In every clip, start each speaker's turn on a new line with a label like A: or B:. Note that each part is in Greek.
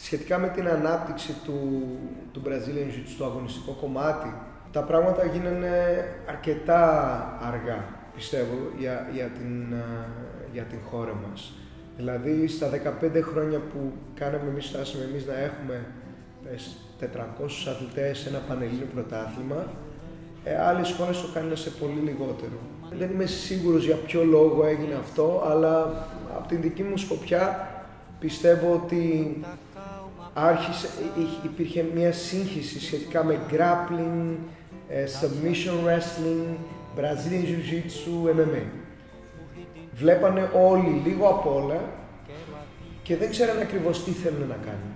A: σχετικά με την ανάπτυξη του Brazilian Jiu-Jitsu, το αγωνιστικό κομμάτι, τα πράγματα γίνανε αρκετά αργά, πιστεύω, για την χώρα μας. Δηλαδή, στα 15 χρόνια που φτάσαμε εμείς να έχουμε 400 αθλητές σε ένα πανελλήνιο πρωτάθλημα, άλλες χώρες το κάνουν σε πολύ λιγότερο. Δεν είμαι σίγουρος για ποιο λόγο έγινε αυτό, αλλά από την δική μου σκοπιά πιστεύω ότι υπήρχε μια σύγχυση σχετικά με grappling, submission wrestling, Brazilian Jiu-Jitsu, MMA. Βλέπανε όλοι λίγο απ' όλα και δεν ξέρανε ακριβώς τι θέλουν να κάνουν.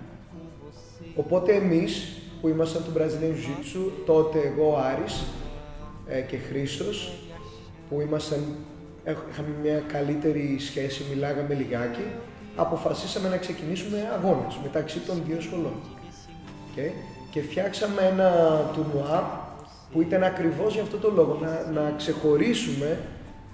A: Οπότε εμείς που ήμασταν του Brazilian Jiu-Jitsu, τότε εγώ, Άρης και Χρήστος, που είχαμε μια καλύτερη σχέση, μιλάγαμε λιγάκι, αποφασίσαμε να ξεκινήσουμε αγώνες μεταξύ των δύο σχολών. Okay. Και φτιάξαμε ένα τουρνουά που ήταν ακριβώς για αυτό το λόγο, να ξεχωρίσουμε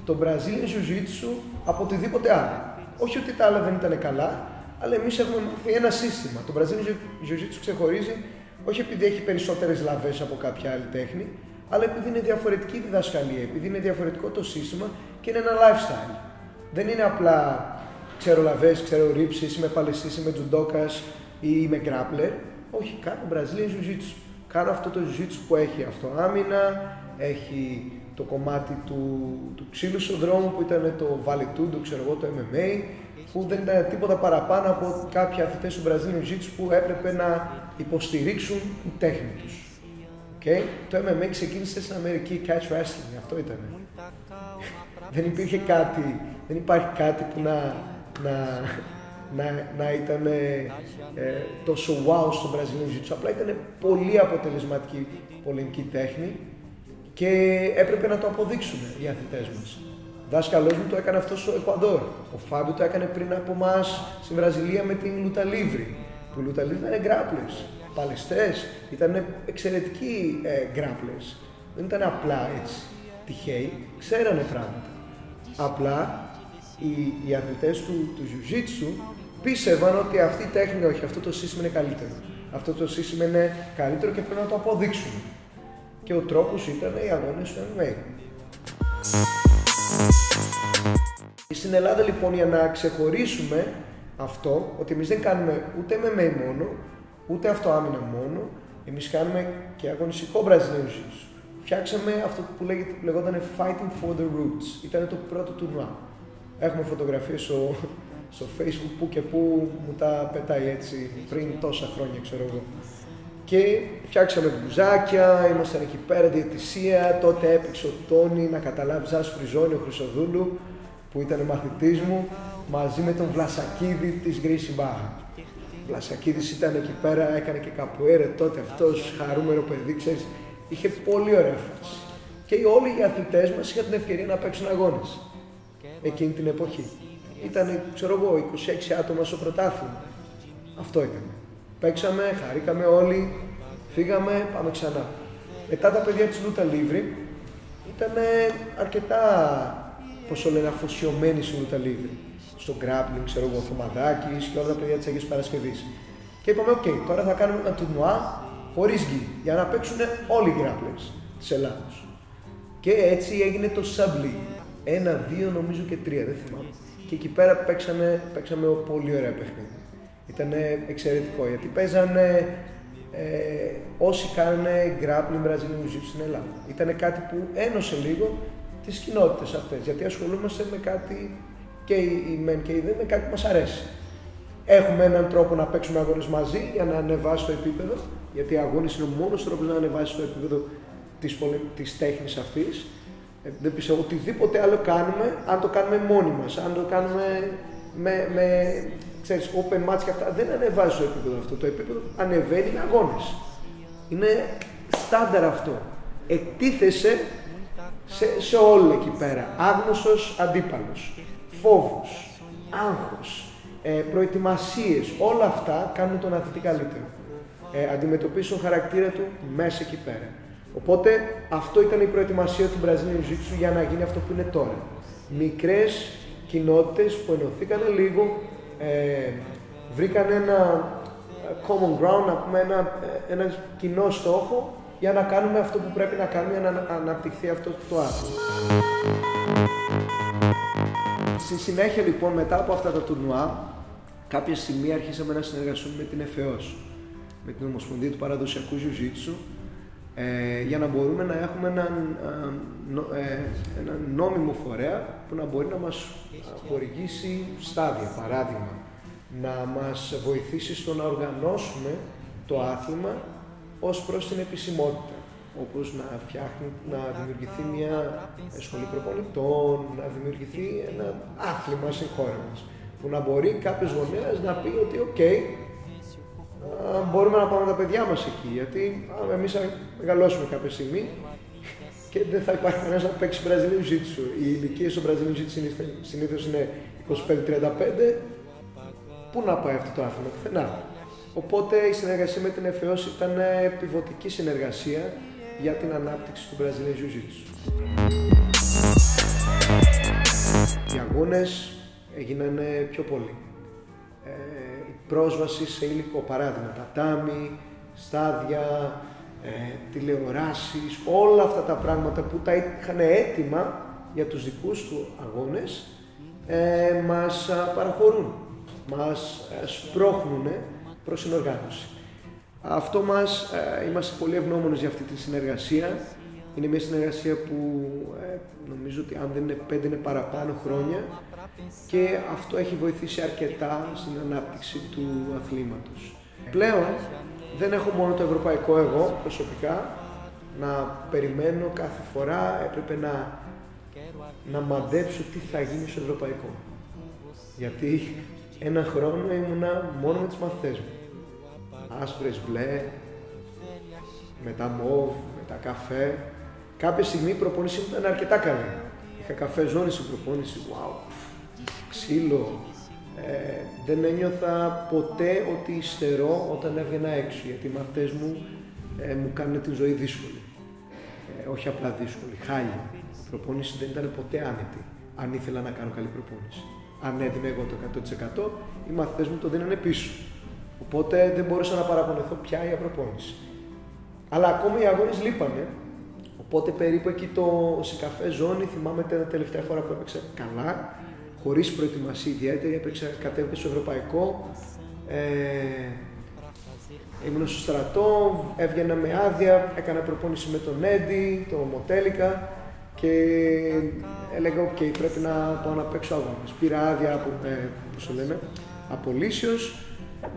A: το Brazilian Jiu-Jitsu από οτιδήποτε άλλο. Όχι ότι τα άλλα δεν ήταν καλά, αλλά εμείς έχουμε μάθει ένα σύστημα. Το Brazilian Jiu-Jitsu ξεχωρίζει όχι επειδή έχει περισσότερες λαβές από κάποια άλλη τέχνη, αλλά επειδή είναι διαφορετική διδασκαλία, επειδή είναι διαφορετικό το σύστημα και είναι ένα lifestyle. Δεν είναι απλά ξέρω λαβές, ξέρω ρίψεις, είμαι παλαιστής, είμαι τζουντόκας ή είμαι grappler. Όχι, κάνω Brazilian Jiu-Jitsu. Κάνω αυτό το Jiu-Jitsu που έχει αυτοάμυνα, έχει το κομμάτι του ξύλου στον δρόμο που ήταν το Vale-Tudo, ξέρω εγώ, το MMA, που δεν ήταν τίποτα παραπάνω από κάποιοι αθλητές του Brazilian Jiu-Jitsu που έπρεπε να υποστηρίξουν την τέχνη τους. Okay. Το MMA ξεκίνησε στην Αμερική, catch wrestling, αυτό ήταν. Δεν υπάρχει κάτι που να ήταν τόσο wow στο Brazilian Jiu-Jitsu. Απλά ήταν πολύ αποτελεσματική πολεμική τέχνη και έπρεπε να το αποδείξουν οι αθλητές μας. Ο δάσκαλός μου το έκανε αυτό στο Εκουαδόρ. Ο Φάμπιο το έκανε πριν από εμάς στη Βραζιλία με την Λούτα Λίβρη. Που η Λούτα Λίβρη ήταν grapplers, παλαιστές, ήταν εξαιρετικοί grapplers. Δεν ήταν απλά έτσι τυχαίοι, ξέρανε πράγματα. Απλά οι αθλητές του Jiu-Jitsu πίστευαν ότι αυτή η τέχνη, όχι, αυτό το σύστημα είναι καλύτερο. Αυτό το σύστημα είναι καλύτερο και πρέπει να το αποδείξουν. Και ο τρόπος ήταν οι αγώνες του MMA. Στην Ελλάδα λοιπόν, για να ξεχωρίσουμε αυτό, ότι εμείς δεν κάνουμε ούτε MMA μόνο, ούτε αυτοάμυνα μόνο, εμείς κάνουμε και αγωνιστικό Brazilian Jiu-Jitsu. Φτιάξαμε αυτό που λεγόταν Fighting for the Roots. Ήταν το πρώτο τουρνουά. Έχουμε φωτογραφίες στο Facebook που και που μου τα πετάει έτσι πριν τόσα χρόνια, ξέρω εγώ. Και φτιάξαμε μπουζάκια, ήμασταν εκεί πέρα, διαιτησία. Τότε έπαιξε ο Τόνι, να καταλάβει, Ζάσου Φριζόνη, ο Χρυσοδούλου, που ήταν μαθητής μου, μαζί με τον Βλασακίδη της Γκρίσι Μπάχα. Ο Βλασακίδης ήταν εκεί πέρα, έκανε και καπουέρα τότε, αυτός χαρούμενο παιδί, ξέρεις, είχε πολύ ωραία φάση. Και όλοι οι αθλητές μας είχαν την ευκαιρία να παίξουν αγώνες εκείνη την εποχή. Ήταν, ξέρω εγώ, 26 άτομα στο πρωτάθλημα. Αυτό ήταν. Παίξαμε, χαρήκαμε όλοι, φύγαμε, πάμε ξανά. Μετά τα παιδιά της Λούτα Λίβρη ήταν αρκετά, πώς το λένε, αφοσιωμένοι στη Λούτα Λίβρη. Στο grappling, ξέρω εγώ, ο Θωμαδάκης και όλα τα παιδιά της Αγίας Παρασκευής. Και είπαμε, ok, τώρα θα κάνουμε ένα τουρνουά χωρίς γη, για να παίξουν όλοι οι grapplers της Ελλάδος. Και έτσι έγινε το Sub League. 1, 2, νομίζω και 3, δεν θυμάμαι. Και εκεί πέρα παίξαμε πολύ ωραία παιχνίδι. Ήταν εξαιρετικό, γιατί παίζανε όσοι κάνανε grappling Brazilian Jiu-Jitsu στην Ελλάδα. Ήταν κάτι που ένωσε λίγο τις κοινότητες αυτές, γιατί ασχολούμαστε με κάτι και οι μεν και οι δε, με κάτι που μας αρέσει. Έχουμε έναν τρόπο να παίξουμε αγώνες μαζί για να ανεβάσει το επίπεδο, γιατί οι αγώνες είναι ο μόνος τρόπος να ανεβάσει το επίπεδο της τέχνης αυτής. Δεν πιστεύω οτιδήποτε άλλο κάνουμε, αν το κάνουμε μόνοι μας, αν το κάνουμε με ξέρεις, open match και αυτά, δεν ανεβάζει το επίπεδο αυτό. Το επίπεδο ανεβαίνει με αγώνες. Είναι στάνταρ αυτό. Εκτίθεσαι σε όλο εκεί πέρα. Άγνωστος αντίπαλος, φόβος, άγχος, προετοιμασίες, όλα αυτά κάνουν τον αθλητή καλύτερο. Αντιμετωπίσει τον χαρακτήρα του μέσα εκεί πέρα. Οπότε αυτό ήταν η προετοιμασία του Brazilian Jiu-Jitsu για να γίνει αυτό που είναι τώρα. Μικρές κοινότητες που ενωθήκανε λίγο, βρήκαν ένα common ground, να πούμε ένα κοινό στόχο για να κάνουμε αυτό που πρέπει να κάνουμε για να αναπτυχθεί αυτό το άθλημα. Στη συνέχεια λοιπόν, μετά από αυτά τα τουρνουά, κάποια στιγμή αρχίσαμε να συνεργαστούμε με την ΕΦΕΟΣ, με την Ομοσπονδία του Παραδοσιακού Jiu-Jitsu, για να μπορούμε να έχουμε έναν νόμιμο φορέα που να μπορεί να μας χορηγήσει στάδια, παράδειγμα, να μας βοηθήσει στο να οργανώσουμε το άθλημα ως προς την επισημότητα, όπως να δημιουργηθεί μια σχολή προπονητών, να δημιουργηθεί ένα άθλημα στη χώρα μας, που να μπορεί κάποιος γονέας να πει ότι «ΟΚ, μπορούμε να πάμε τα παιδιά μας εκεί», γιατί εμείς θα μεγαλώσουμε κάποια στιγμή και δεν θα υπάρχει κανένας να παίξει Brazilian Jiu-Jitsu. Οι ηλικίες στο Brazilian Jiu-Jitsu συνήθως είναι 25-35, πού να πάει αυτό το άθλημα, πουθενά. Οπότε η συνεργασία με την ΕΦΕΟΣ ήταν πivotική συνεργασία για την ανάπτυξη του Brazilian Jiu-Jitsu. Οι αγώνες έγιναν πιο πολλοί. Η πρόσβαση σε υλικό, παράδειγμα, τατάμι, στάδια, τηλεοράσεις, όλα αυτά τα πράγματα που τα είχαν έτοιμα για τους δικούς του αγώνες, μας παραχωρούν, μας σπρώχνουν προς συνοργάνωση. Αυτό είμαστε πολύ ευγνώμονες για αυτή τη συνεργασία. Είναι μια συνεργασία που νομίζω ότι αν δεν είναι 5 είναι παραπάνω χρόνια και αυτό έχει βοηθήσει αρκετά στην ανάπτυξη του αθλήματος. Πλέον δεν έχω μόνο το ευρωπαϊκό εγώ προσωπικά να περιμένω κάθε φορά, έπρεπε να μαντέψω τι θα γίνει στο ευρωπαϊκό. Γιατί ένα χρόνο ήμουνα μόνο με τις μαθητές μου. Άσπρες, μπλε, μετά μόβ, μετά καφέ. Κάποια στιγμή η προπόνηση μου ήταν αρκετά καλή. Είχα καφέ ζώνη στην προπόνηση, wow, ξύλο. Δεν ένιωθα ποτέ ότι υστερώ όταν έβγαινα έξω, γιατί οι μαθητές μου μου κάνουν τη ζωή δύσκολη. Όχι απλά δύσκολη, χάλια. Η προπόνηση δεν ήταν ποτέ άνετη, αν ήθελα να κάνω καλή προπόνηση. Αν έδινα εγώ το 100%, οι μαθητές μου το δίνανε πίσω. Οπότε δεν μπορούσα να παραπονεθώ πια για προπόνηση. Αλλά ακόμα οι αγώνες λείπανε. Οπότε περίπου εκεί σε καφέ ζώνη, θυμάμαι την τελευταία φορά που έπαιξα καλά, χωρίς προετοιμασία ιδιαίτερη, κατέβηκα στο ευρωπαϊκό, ήμουν στο στρατό, έβγαινα με άδεια, έκανα προπόνηση με τον Έντι, τον Μοτέλικα και έλεγα «ΟΚ, πρέπει να πάω να παίξω αγώνες». Πήρα άδεια από, απολύσεως,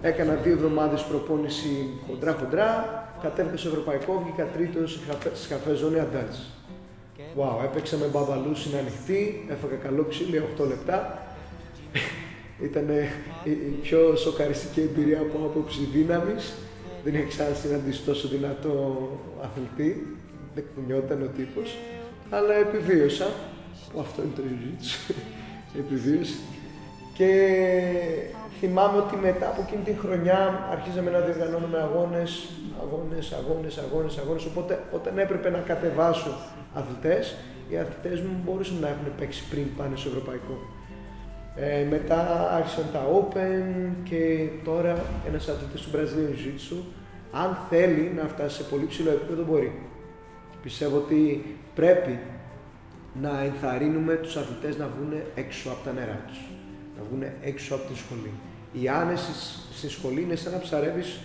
A: έκανα 2 εβδομάδες προπόνηση χοντρά, κατέβηκα στο ευρωπαϊκό, βγήκα τρίτος στις καφέ ζώνη Αντάλης. Wow, έπαιξα με μπαμπαλού στην ανοιχτή, έφαγα καλό ξύλο 8 λεπτά. Ήταν η πιο σοκαριστική εμπειρία από άποψη δύναμης. Δεν είχα ξανασυναντήσει τόσο δυνατό αθλητή, δεν κουνιόταν ο τύπος, αλλά επιβίωσα. Αυτό είναι το Jiu-Jitsu. Επιβίωσα. Και θυμάμαι ότι μετά από εκείνη την χρονιά αρχίζαμε να διοργανώνουμε αγώνες. Οπότε όταν έπρεπε να κατεβάσω αθλητές, οι αθλητές μου μπορούσαν να έχουν παίξει πριν πάνε στο ευρωπαϊκό. Μετά άρχισαν τα Open και τώρα ένας αθλητής του Brazilian Jiu-Jitsu, αν θέλει να φτάσει σε πολύ ψηλό επίπεδο, μπορεί. Πιστεύω ότι πρέπει να ενθαρρύνουμε τους αθλητές να βγουν έξω από τα νερά τους, να βγουν έξω από τη σχολή. Η άνεση στη σχολή είναι σαν να ψαρεύεις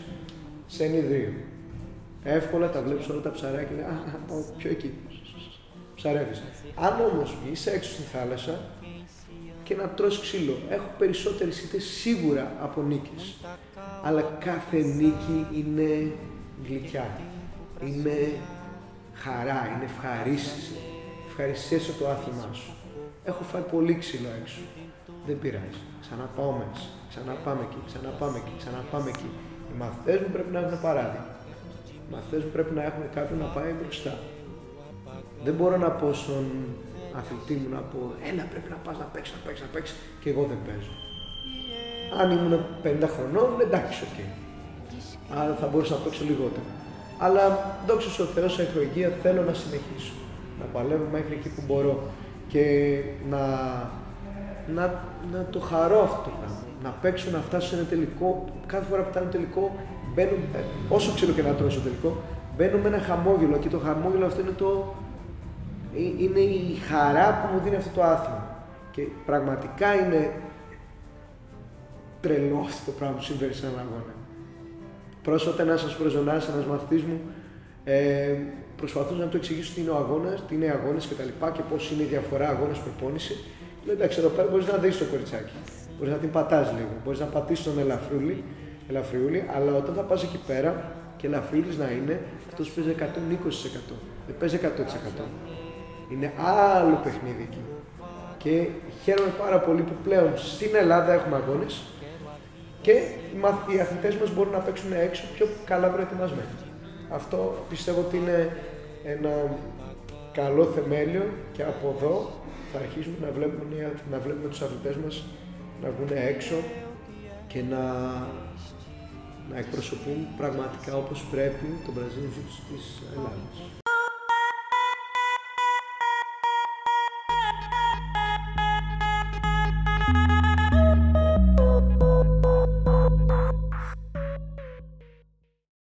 A: σε ενιδρίο. Εύκολα τα βλέπεις όλα τα ψαράκια και λέει πάω πιο εκεί. Ψαρεύεις. Αν όμως είσαι έξω στη θάλασσα και να τρως ξύλο, έχω περισσότερες ήττες σίγουρα από νίκες. Αλλά κάθε νίκη είναι γλυκιά. Είναι χαρά, είναι ευχαρίστηση. Ευχαριστήσω το άθλημά σου. Έχω φάει πολύ ξύλο έξω. Δεν πειράζει. Ξαναπάω μέσα. Ξαναπάμε εκεί, ξαναπάμε εκεί. Οι μαθητές μου πρέπει να έχουν παράδειγμα. Οι μαθητές μου πρέπει να έχουν κάποιον να πάει μπροστά. Δεν μπορώ να πω στον αθλητή μου να πω έλα πρέπει να πας να παίξεις και εγώ δεν παίζω. Αν ήμουν 50 χρονών, εντάξει, οκ. Άρα θα μπορούσα να παίξω λιγότερο. Αλλά δόξα τω Θεώ, σε εκλογία θέλω να συνεχίσω. Να παλεύω μέχρι εκεί που μπορώ και να να το χαρώ αυτό το πράγμα. Να παίξω, να φτάσω σε ένα τελικό. Κάθε φορά που φτάνω τελικό, μπαίνω, όσο ξέρω και να τρώω στο τελικό, μπαίνω με ένα χαμόγελο και το χαμόγελο αυτό είναι η χαρά που μου δίνει αυτό το άθλημα. Και πραγματικά είναι τρελό αυτό το πράγμα που συμβαίνει σε έναν αγώνα. Πρόσφατα ένας προζωνάρης, ένας μαθητής μου, προσπαθούσε να του εξηγήσω τι είναι ο αγώνας, τι είναι οι αγώνες κτλ. Και πώς είναι η διαφορά αγώνας-προπόνηση. Λέω εντάξει, εδώ πέρα μπορείς να δεις το κοριτσάκι. Μπορείς να την πατάς λίγο. Μπορείς να πατήσεις τον ελαφριούλι, αλλά όταν θα πας εκεί πέρα και ελαφριούλης να είναι, αυτός παίζει 120%. Δεν παίζει 100%. Είναι άλλο παιχνίδι εκεί. Και χαίρομαι πάρα πολύ που πλέον στην Ελλάδα έχουμε αγώνες και οι αθλητές μας μπορούν να παίξουν έξω πιο καλά προετοιμασμένοι. Αυτό πιστεύω ότι είναι ένα καλό θεμέλιο και από εδώ θα αρχίσουμε να βλέπουμε τους αθλητές μας να βγουν έξω και να εκπροσωπούν πραγματικά όπως πρέπει τον Brazilian Jiu-Jitsu της Ελλάδας.